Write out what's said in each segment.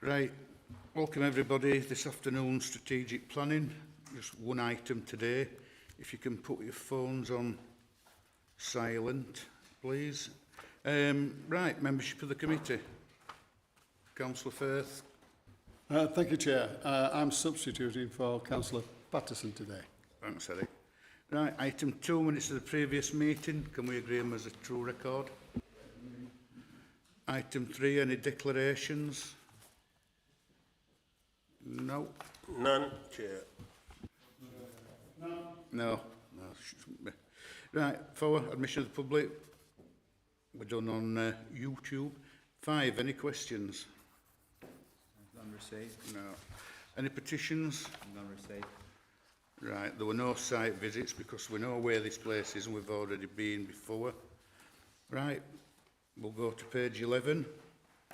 Right, welcome everybody. This afternoon, strategic planning. Just one item today. If you can put your phones on silent, please. Right, membership of the committee. Councillor Firth. Thank you, Chair. I'm substituting for Councillor Patterson today. Thanks, Eric. Right, item 2 minutes of the previous meeting. Can we agree them as a true record? Item 3, any declarations? No. None, Chair. No. Shouldn't be. Right, 4, admission of the public. We're done on YouTube. 5, any questions? None received. No. Any petitions? None received. Right, there were no site visits because we know where this place is and we've already been before. Right, we'll go to page 11.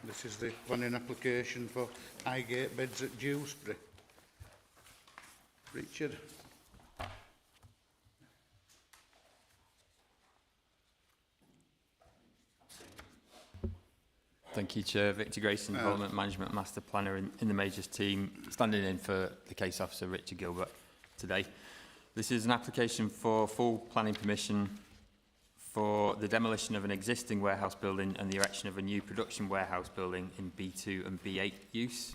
This is the planning application for Highgate beds at Dewsbury. Richard. Thank you, Chair. Victor Grayson, Development Management Master Planner in the Majors team, standing in for the case officer Richard Gilbert today. This is an application for full planning permission for the demolition of an existing warehouse building and the erection of a new production warehouse building in B2 and B8 use.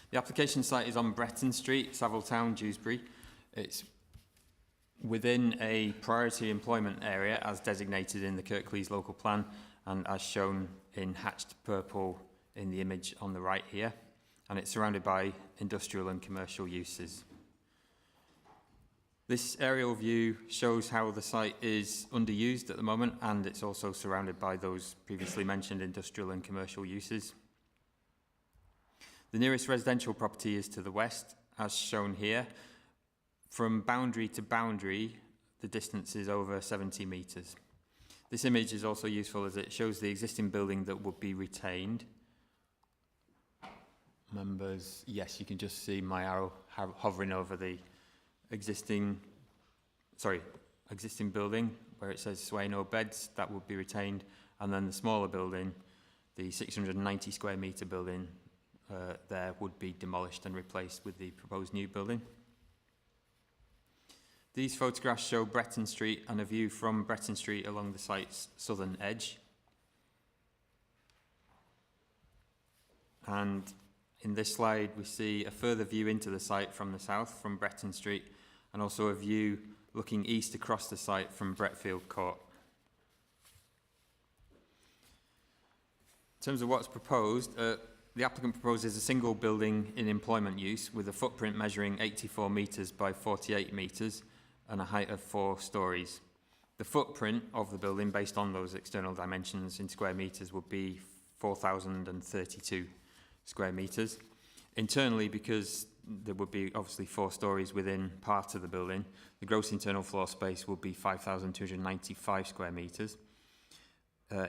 The application site is on Bretton Street, Savile Town, Dewsbury. It's within a priority employment area as designated in the Kirklees local plan and as shown in hatched purple in the image on the right here. And it's surrounded by industrial and commercial uses. This aerial view shows how the site is underused at the moment, and it's also surrounded by those previously mentioned industrial and commercial uses. The nearest residential property is to the west, as shown here. From boundary to boundary, the distance is over 70 metres. This image is also useful as it shows the existing building that would be retained. Members, yes, you can just see my arrow hovering over the existing building where it says Swaino beds, that would be retained, and then the smaller building, the 690 square metre building, there would be demolished and replaced with the proposed new building. These photographs show Bretton Street and a view from Bretton Street along the site's southern edge. And in this slide, we see a further view into the site from the south, from Bretton Street, and also a view looking east across the site from Bretfield Court. In terms of what's proposed, the applicant proposes a single building in employment use with a footprint measuring 84 metres by 48 metres and a height of 4 stories. The footprint of the building, based on those external dimensions in square metres, would be 4,032 square metres. Internally, because there would be obviously 4 stories within part of the building, the gross internal floor space would be 5,295 square metres.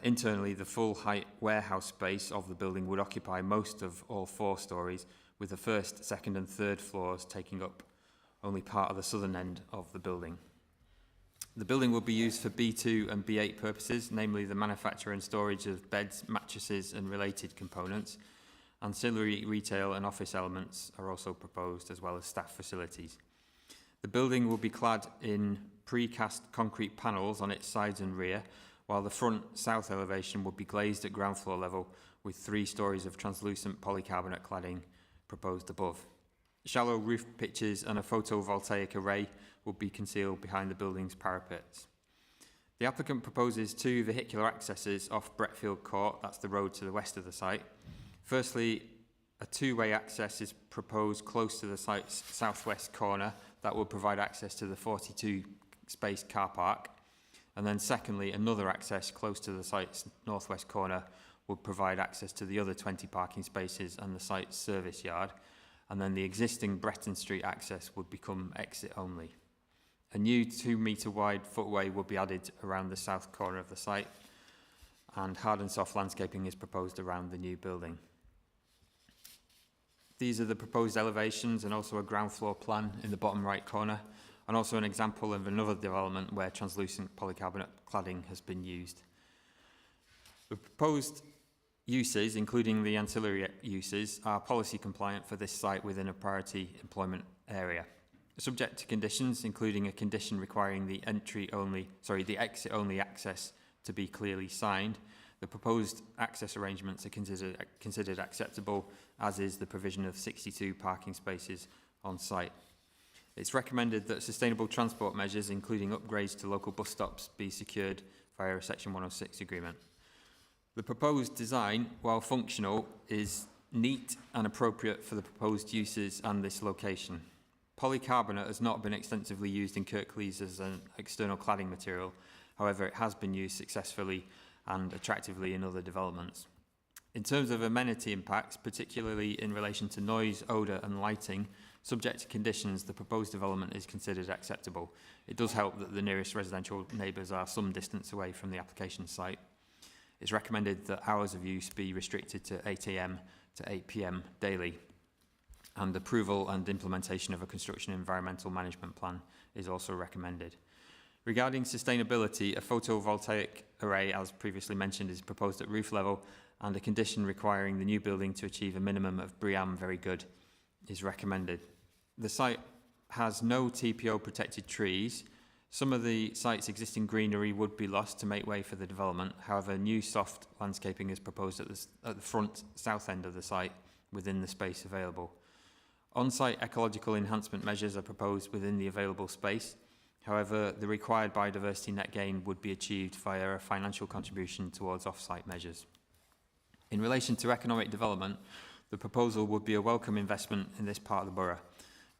Internally, the full height warehouse space of the building would occupy most of all 4 stories, with the first, second and third floors taking up only part of the southern end of the building. The building will be used for B2 and B8 purposes, namely the manufacture and storage of beds, mattresses and related components. Ancillary retail and office elements are also proposed, as well as staff facilities. The building will be clad in precast concrete panels on its sides and rear, while the front south elevation will be glazed at ground floor level with 3 stories of translucent polycarbonate cladding proposed above. Shallow roof pitches and a photovoltaic array will be concealed behind the building's parapets. The applicant proposes 2 vehicular accesses off Bretfield Court, that's the road to the west of the site. Firstly, a 2-way access is proposed close to the site's southwest corner that will provide access to the 42-space car park. And then secondly, another access close to the site's northwest corner would provide access to the other 20 parking spaces and the site's service yard. And then the existing Bretton Street access would become exit only. A new 2-metre wide footway will be added around the south corner of the site, and hard and soft landscaping is proposed around the new building. These are the proposed elevations and also a ground floor plan in the bottom right corner, and also an example of another development where translucent polycarbonate cladding has been used. The proposed uses, including the ancillary uses, are policy compliant for this site within a priority employment area. Subject to conditions, including a condition requiring the exit only access to be clearly signed, the proposed access arrangements are considered acceptable, as is the provision of 62 parking spaces on site. It's recommended that sustainable transport measures, including upgrades to local bus stops, be secured via a Section 106 agreement. The proposed design, while functional, is neat and appropriate for the proposed uses and this location. Polycarbonate has not been extensively used in Kirklees as an external cladding material. However, it has been used successfully and attractively in other developments. In terms of amenity impacts, particularly in relation to noise, odour and lighting, subject to conditions, the proposed development is considered acceptable. It does help that the nearest residential neighbours are some distance away from the application site. It's recommended that hours of use be restricted to 8 AM to 8 PM daily, and approval and implementation of a construction environmental management plan is also recommended. Regarding sustainability, a photovoltaic array, as previously mentioned, is proposed at roof level, and a condition requiring the new building to achieve a minimum of BREEAM Very Good is recommended. The site has no TPO protected trees. Some of the site's existing greenery would be lost to make way for the development. However, new soft landscaping is proposed at the front south end of the site within the space available. On-site ecological enhancement measures are proposed within the available space. However, the required biodiversity net gain would be achieved via a financial contribution towards off-site measures. In relation to economic development, the proposal would be a welcome investment in this part of the borough.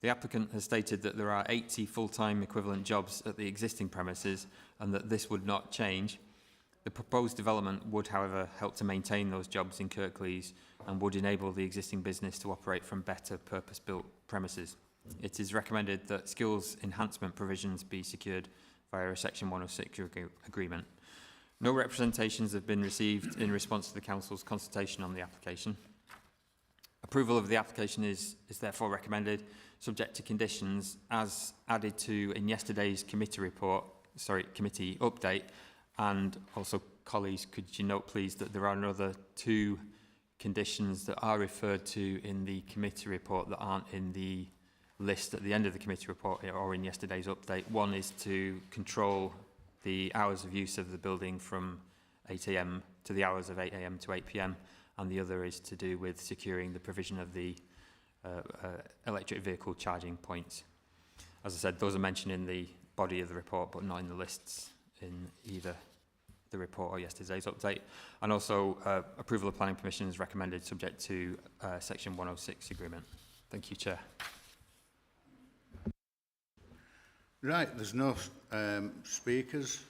The applicant has stated that there are 80 full-time equivalent jobs at the existing premises and that this would not change. The proposed development would, however, help to maintain those jobs in Kirklees and would enable the existing business to operate from better purpose-built premises. It is recommended that skills enhancement provisions be secured via a Section 106 agreement. No representations have been received in response to the Council's consultation on the application. Approval of the application is therefore recommended, subject to conditions as added to in yesterday's committee update. And also, colleagues, could you note please that there are another 2 conditions that are referred to in the committee report that aren't in the list at the end of the committee report or in yesterday's update. One is to control the hours of use of the building from 8 AM to the hours of 8 AM to 8 PM, and the other is to do with securing the provision of the electric vehicle charging points. As I said, those are mentioned in the body of the report, but not in the lists in either the report or yesterday's update. And also, approval of planning permission is recommended, subject to Section 106 agreement. Thank you, Chair. Right, there's no speakers,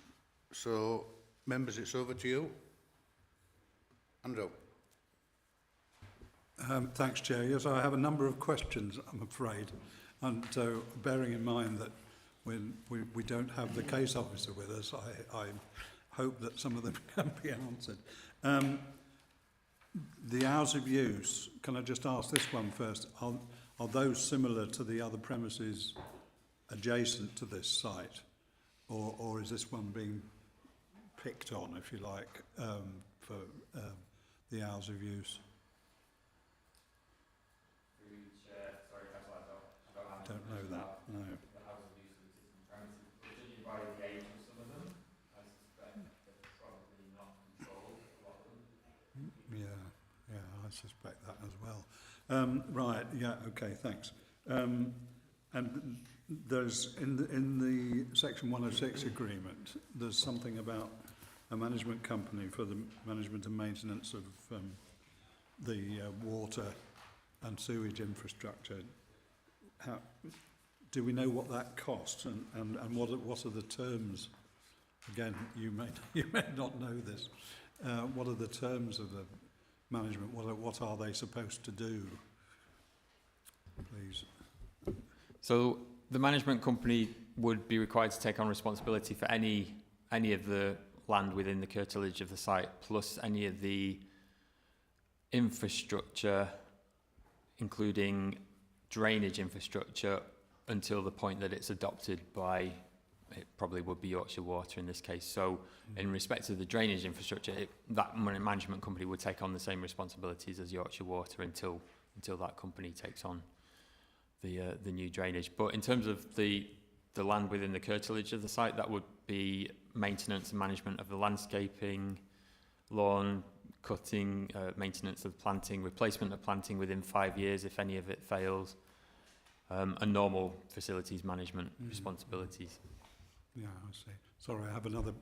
so members, it's over to you. Andrew. Thanks, Chair. Yes, I have a number of questions, I'm afraid. And so, bearing in mind that when we don't have the case officer with us, I hope that some of them can be answered. The hours of use, can I just ask this one first? Are those similar to the other premises adjacent to this site? Or is this one being picked on, if you like, for the hours of use? I don't know that, no. Yeah, I suspect that as well. Right, yeah, okay, thanks. And there's in the Section 106 agreement, there's something about a management company for the management and maintenance of the water and sewage infrastructure. Do we know what that costs, and what are the terms? Again, you may not know this. What are the terms of the management? What are they supposed to do? Please. So the management company would be required to take on responsibility for any of the land within the curtilage of the site, plus any of the infrastructure, including drainage infrastructure, until the point that it's adopted by it probably would be Yorkshire Water in this case. So in respect to the drainage infrastructure, that management company would take on the same responsibilities as Yorkshire Water until that company takes on the new drainage. But in terms of the land within the curtilage of the site, that would be maintenance and management of the landscaping, lawn cutting, maintenance of planting, replacement of planting within 5 years if any of it fails, and normal facilities management responsibilities. Yeah, I see. Sorry, I have another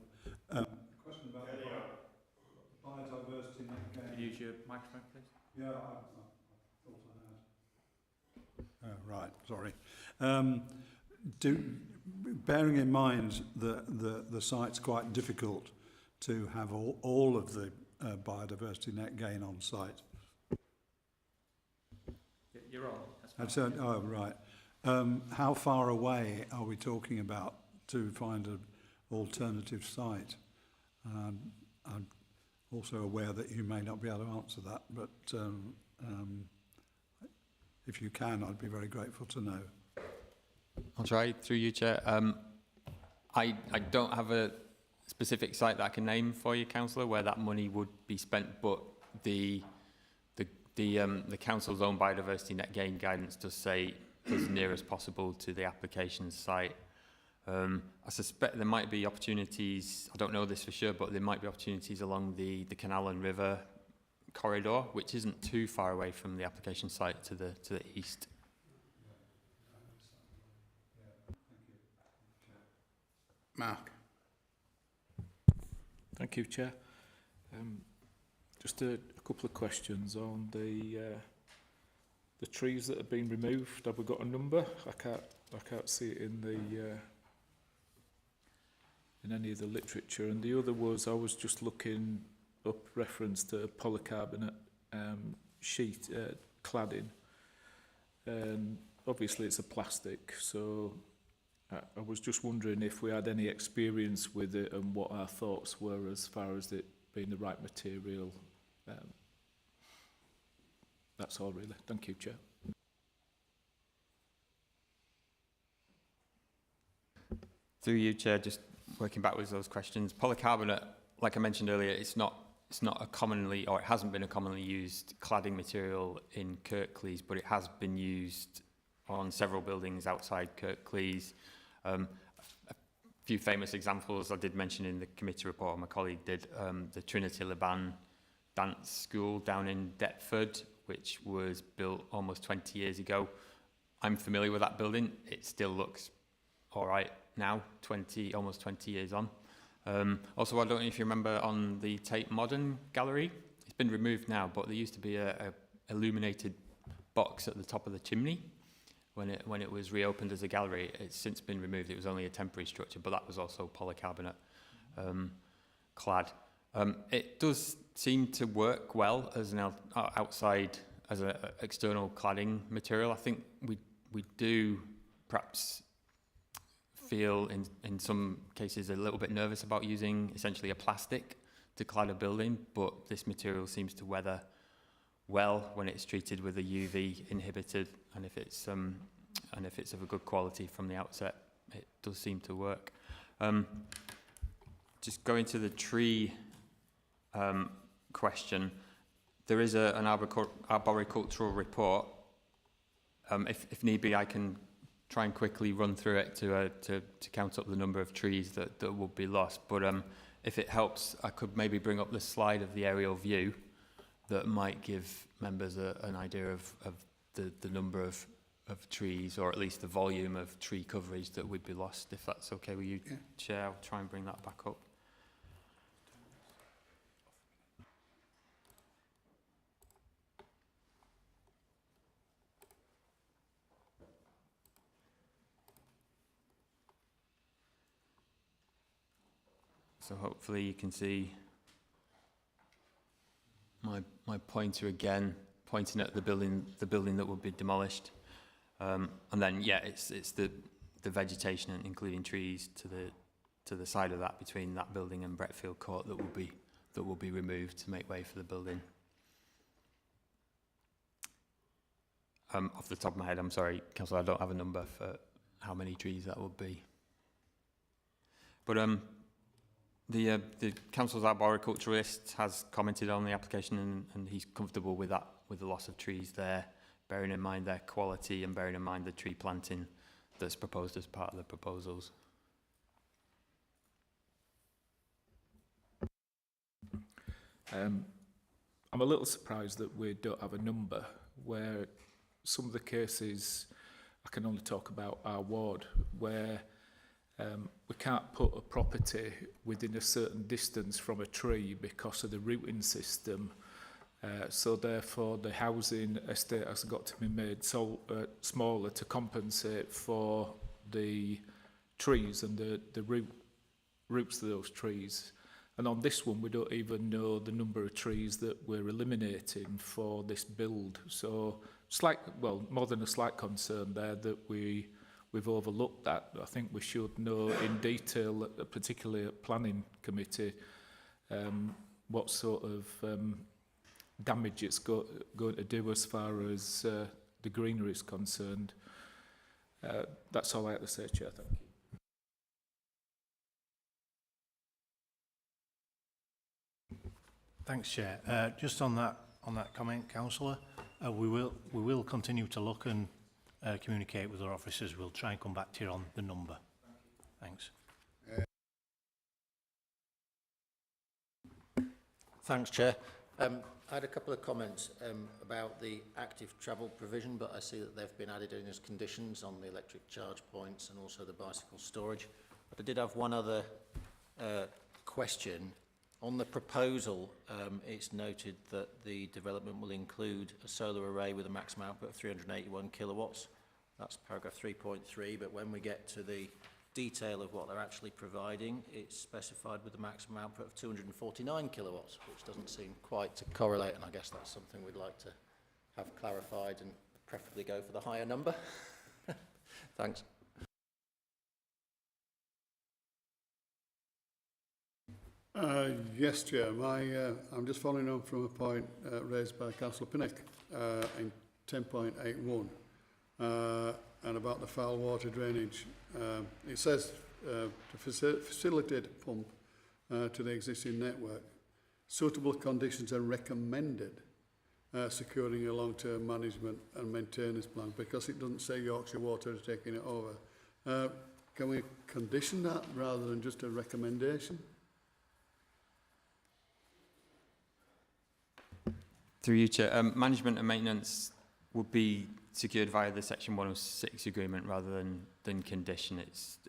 question about biodiversity net gain. Use your microphone, please. Yeah, I thought I had. Right, sorry. Bearing in mind that the site's quite difficult to have all of the biodiversity net gain on site. You're on. And so, oh, right. How far away are we talking about to find an alternative site? I'm also aware that you may not be able to answer that, but if you can, I'd be very grateful to know. I'll try through you, Chair. I don't have a specific site that I can name for you, Councillor, where that money would be spent, but the council's own biodiversity net gain guidance does say as near as possible to the application site. I suspect there might be opportunities, I don't know this for sure, but there might be opportunities along the canal and river corridor, which isn't too far away from the application site to the east. Mark. Thank you, Chair. Just a couple of questions on the trees that have been removed. Have we got a number? I can't see it in the in any of the literature. And the other was, I was just looking up reference to polycarbonate sheet cladding. Obviously, it's a plastic, so I was just wondering if we had any experience with it and what our thoughts were as far as it being the right material. That's all really. Thank you, Chair. Through you, Chair, just working backwards those questions. Polycarbonate, like I mentioned earlier, it's not a commonly, or it hasn't been a commonly used cladding material in Kirklees, but it has been used on several buildings outside Kirklees. A few famous examples I did mention in the committee report, my colleague did, the Trinity Laban dance school down in Deptford, which was built almost 20 years ago. I'm familiar with that building. It still looks all right now, almost 20 years on. Also, I don't know if you remember on the Tate Modern Gallery, it's been removed now, but there used to be a illuminated box at the top of the chimney. When it was reopened as a gallery, it's since been removed. It was only a temporary structure, but that was also polycarbonate clad. It does seem to work well as an outside, as an external cladding material. I think we do perhaps feel in some cases a little bit nervous about using essentially a plastic to clad a building, but this material seems to weather well when it's treated with a UV inhibited, and if it's of a good quality from the outset, it does seem to work. Just going to the tree question, there is an arboricultural report. If need be, I can try and quickly run through it to count up the number of trees that will be lost. But if it helps, I could maybe bring up the slide of the aerial view that might give members an idea of the number of trees, or at least the volume of tree coverage that would be lost, if that's okay with you, yeah. Chair. I'll try and bring that back up. So hopefully you can see my pointer again, pointing at the building that would be demolished. And then, yeah, it's the vegetation, including trees, to the side of that, between that building and Bretfield Court, that will be removed to make way for the building. Off the top of my head, I'm sorry, Councillor, I don't have a number for how many trees that would be. But the council's arboriculturist has commented on the application, and he's comfortable with that, with the loss of trees there, bearing in mind their quality and bearing in mind the tree planting that's proposed as part of the proposals. I'm a little surprised that we don't have a number, where some of the cases, I can only talk about our ward, where we can't put a property within a certain distance from a tree because of the routing system. So therefore the housing estate has got to be made smaller to compensate for the trees and the roots of those trees. And on this one, we don't even know the number of trees that we're eliminating for this build. So more than a slight concern there that we've overlooked that. I think we should know in detail, particularly at planning committee, what sort of damage it's going to do as far as the greenery is concerned. That's all I have to say, Chair. Thank you. Thanks, Chair. Just on that comment, Councillor, we will continue to look and communicate with our officers. We'll try and come back to you on the number. Thanks. Thanks, Chair. I had a couple of comments about the active travel provision, but I see that they've been added in as conditions on the electric charge points and also the bicycle storage. But I did have one other question. On the proposal, it's noted that the development will include a solar array with a maximum output of 381 kilowatts. That's paragraph 3.3, but when we get to the detail of what they're actually providing, it's specified with a maximum output of 249 kilowatts, which doesn't seem quite to correlate, and I guess that's something we'd like to have clarified and preferably go for the higher number. Thanks. Yes, Chair. I'm just following on from a point raised by Councillor Pinnock in 10.81 and about the foul water drainage. It says to facilitate a pump to the existing network, suitable conditions are recommended securing a long-term management and maintenance plan, because it doesn't say Yorkshire Water is taking it over. Can we condition that rather than just a recommendation? Through you, Chair. Management and maintenance would be secured via the Section 106 agreement rather than condition. It's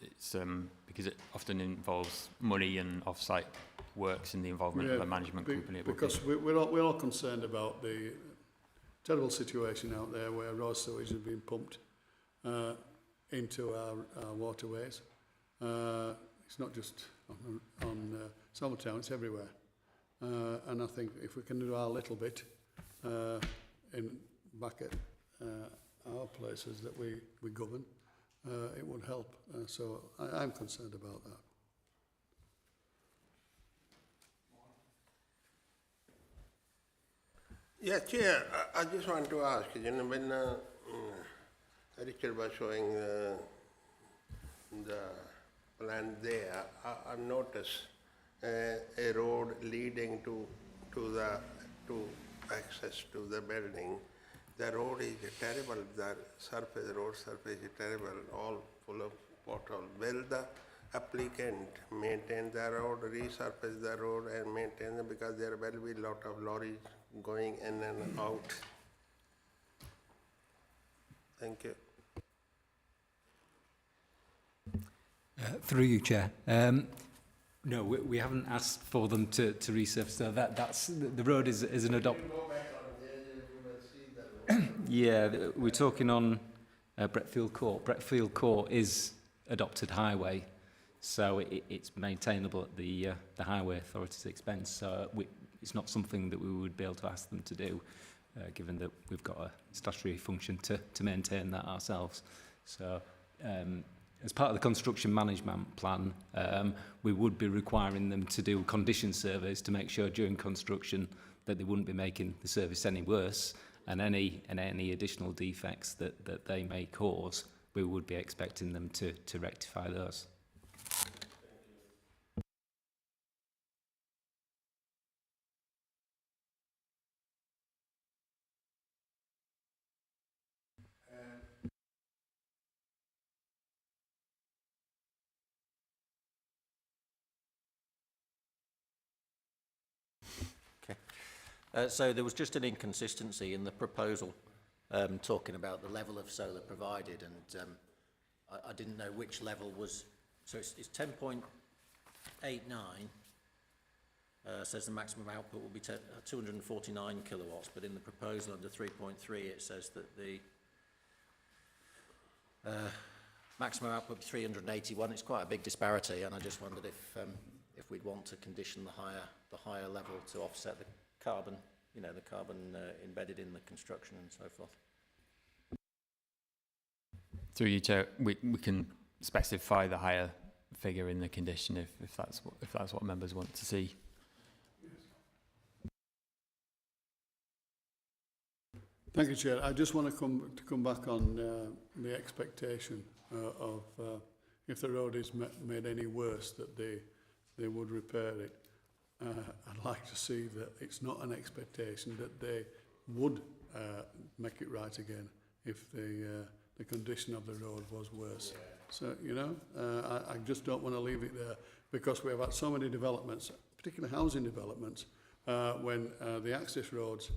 because it often involves money and off-site works and the involvement of a management company. Because we're all concerned about the terrible situation out there where raw sewage is being pumped into our waterways. It's not just on Summertown, it's everywhere. And I think if we can do our little bit back at our places that we govern, it would help. So I'm concerned about that. Yeah, Chair, I just want to ask, when Richard was showing the plan there, I've noticed a road leading to access to the building. The road is terrible. The road surface is terrible, all full of potholes. Will the applicant maintain the road, resurface the road, and maintain it, because there will be a lot of lorries going in and out? Thank you. Through you, Chair. No, we haven't asked for them to resurface. So that's the road is an adopt. Yeah, we're talking on Bretfield Court. Bretfield Court is adopted highway, so it's maintainable at the highway authority's expense. So it's not something that we would be able to ask them to do, given that we've got a statutory function to maintain that ourselves. So as part of the construction management plan, we would be requiring them to do condition surveys to make sure during construction that they wouldn't be making the service any worse, and any additional defects that they may cause, we would be expecting them to rectify those. So there was just an inconsistency in the proposal talking about the level of solar provided, and I didn't know which level was. So it's 10.89. Says the maximum output will be 249 kilowatts, but in the proposal under 3.3 it says that the maximum output will be 381. It's quite a big disparity, and I just wondered if we'd want to condition the higher level to offset the carbon, you know, the carbon embedded in the construction and so forth. Through you, Chair, we can specify the higher figure in the condition if that's what members want to see. Thank you, Chair. I just want to come back on the expectation of if the road is made any worse, that they would repair it. I'd like to see that it's not an expectation that they would make it right again if the condition of the road was worse. Yeah. So, you know, I just don't want to leave it there, because we have had so many developments, particularly housing developments, when the access roads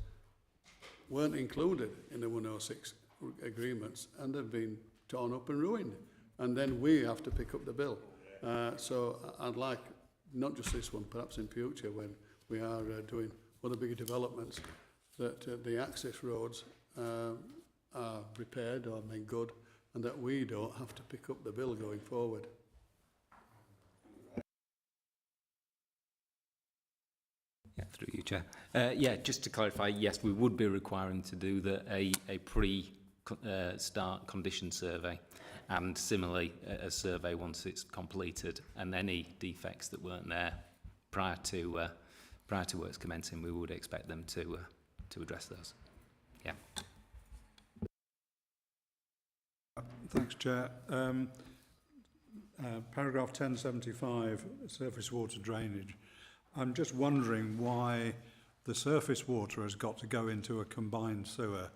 weren't included in the 106 agreements, and they've been torn up and ruined, and then we have to pick up the bill. So I'd like, not just this one, perhaps in future when we are doing other bigger developments, that the access roads are repaired or made good, and that we don't have to pick up the bill going forward. Yeah, through you, Chair. Yeah, just to clarify, yes, we would be requiring to do a pre-start condition survey, and similarly a survey once it's completed, and any defects that weren't there prior to works commencing, we would expect them to address those. Yeah. Thanks, Chair. Paragraph 1075, surface water drainage. I'm just wondering why the surface water has got to go into a combined sewer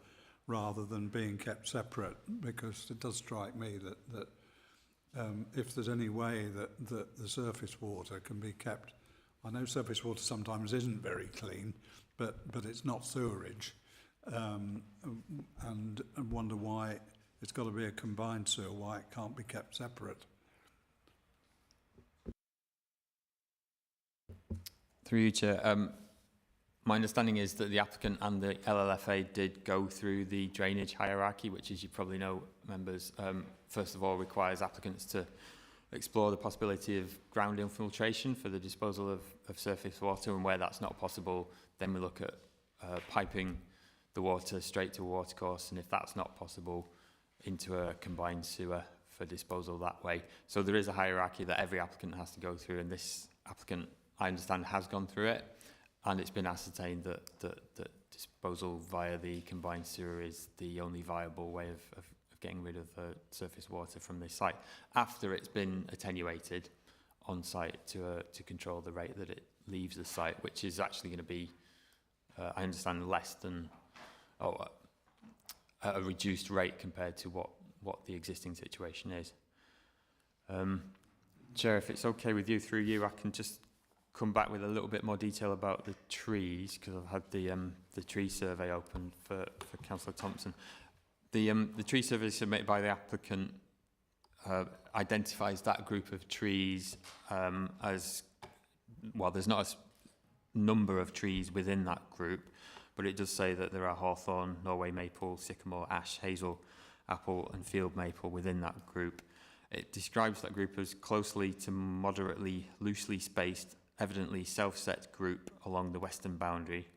rather than being kept separate, because it does strike me that if there's any way that the surface water can be kept, I know surface water sometimes isn't very clean, but it's not sewerage, and I wonder why it's got to be a combined sewer, why it can't be kept separate. Through you, Chair. My understanding is that the applicant and the LLFA did go through the drainage hierarchy, which, as you probably know, members, first of all requires applicants to explore the possibility of ground infiltration for the disposal of surface water, and where that's not possible, then we look at piping the water straight to a watercourse, and if that's not possible, into a combined sewer for disposal that way. So there is a hierarchy that every applicant has to go through, and this applicant, I understand, has gone through it, and it's been ascertained that disposal via the combined sewer is the only viable way of getting rid of surface water from this site, after it's been attenuated on site to control the rate that it leaves the site, which is actually going to be, I understand, less than a reduced rate compared to what the existing situation is. Chair, if it's okay with you, through you, I can just come back with a little bit more detail about the trees, because I've had the tree survey open for Councillor Thompson. The tree survey submitted by the applicant identifies that group of trees as, well, there's not a number of trees within that group, but it does say that there are hawthorn, Norway maple, sycamore, ash, hazel, apple and field maple within that group. It describes that group as closely to moderately loosely spaced, evidently self-set group along the western boundary,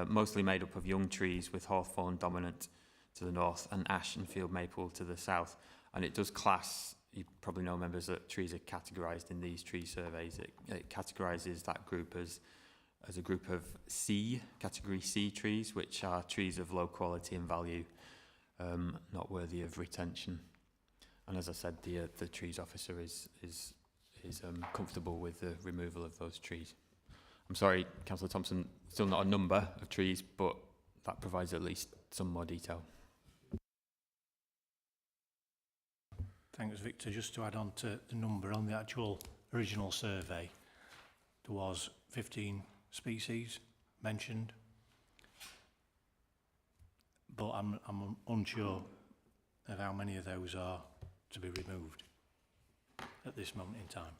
mostly made up of young trees with hawthorn dominant to the north and ash and field maple to the south. And it does class, you probably know, members, that trees are categorised in these tree surveys. It categorises that group as a group of C, category C trees, which are trees of low quality and value, not worthy of retention. And as I said, the trees officer is comfortable with the removal of those trees. I'm sorry, Councillor Thompson, still not a number of trees, but that provides at least some more detail. Thanks, Victor. Just to add on to the number on the actual original survey, there was 15 species mentioned but I'm unsure of how many of those are to be removed at this moment in time.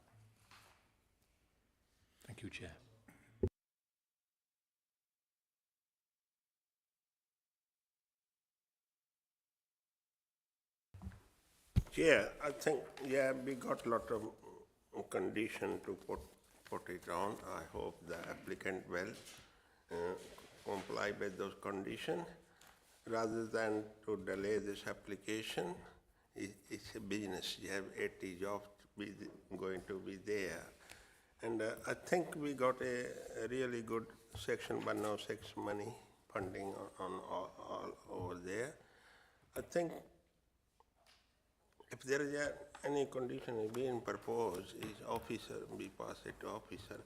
Thank you, Chair. Yeah, I think, yeah, we got a lot of condition to put it on. I hope the applicant will comply with those conditions. Rather than to delay this application, it's a business. You have 80 jobs going to be there. And I think we got a really good Section 106 money funding on all over there. I think if there is any condition being proposed, is officer, we pass it to officer.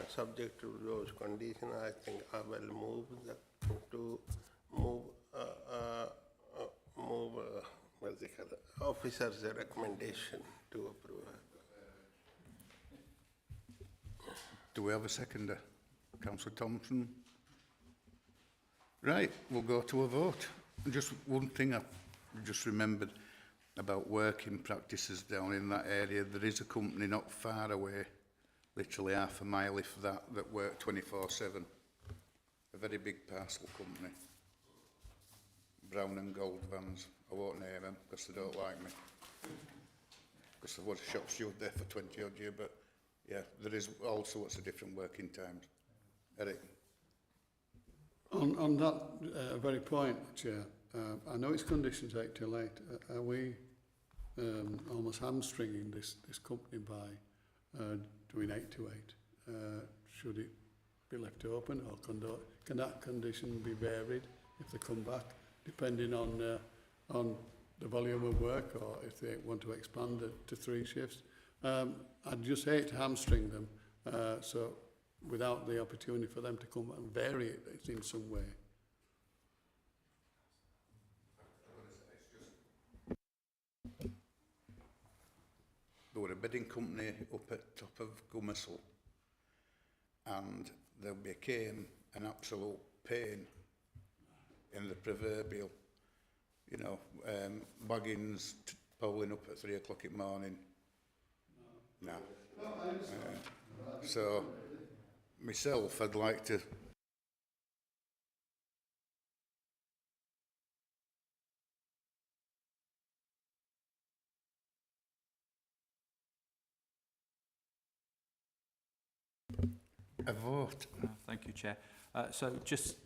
Subject to those conditions, I think I will move what's it called? Officer's recommendation to approve. Do we have a seconder? Councillor Thompson? Right, we'll go to a vote. Just one thing I just remembered about working practices down in that area. There is a company not far away, literally half a mile if that work 24/7. A very big parcel company. Brown and Gold vans. I won't name them because they don't like me. Because there was a shop steward there for 20 odd years, but yeah, there is all sorts of different working times. Eric? On that very point, Chair, I know it's conditions 8 till 8. Are we almost hamstringing this company by doing 8 to 8? Should it be left open, or can that condition be varied if they come back, depending on the volume of work, or if they want to expand it to 3 shifts? I'd just hate to hamstring them, so without the opportunity for them to come and vary it in some way. There were a bidding company up at top of Gummersall, and they became an absolute pain in the proverbial, you know, Baggins polling up at 3 o'clock in the morning. No. So, myself, I'd like to a vote. Thank you, Chair. So just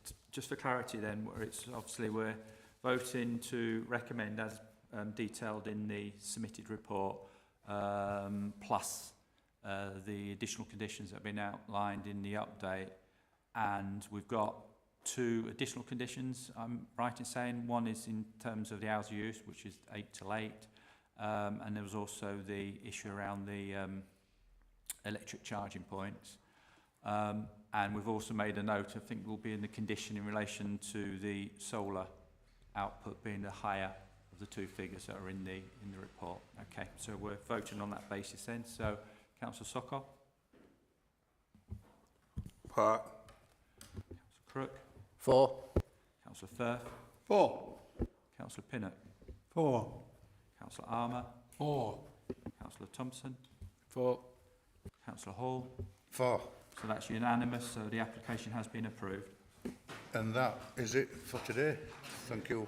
for clarity then, where it's obviously we're voting to recommend as detailed in the submitted report, plus the additional conditions that have been outlined in the update. And we've got 2 additional conditions, I'm right in saying. One is in terms of the hours of use, which is 8 till 8. And there was also the issue around the electric charging points. And we've also made a note, I think will be in the condition in relation to the solar output being the higher of the 2 figures that are in the report. Okay, so we're voting on that basis then. So, Councillor Sokol? For. Councillor Crook? 4. Councillor Firth? 4. Councillor Pinnock? 4. Councillor Armour? 4. Councillor Thompson? 4. Councillor Hall? 4. So that's unanimous, so the application has been approved. And that is it for today. Thank you.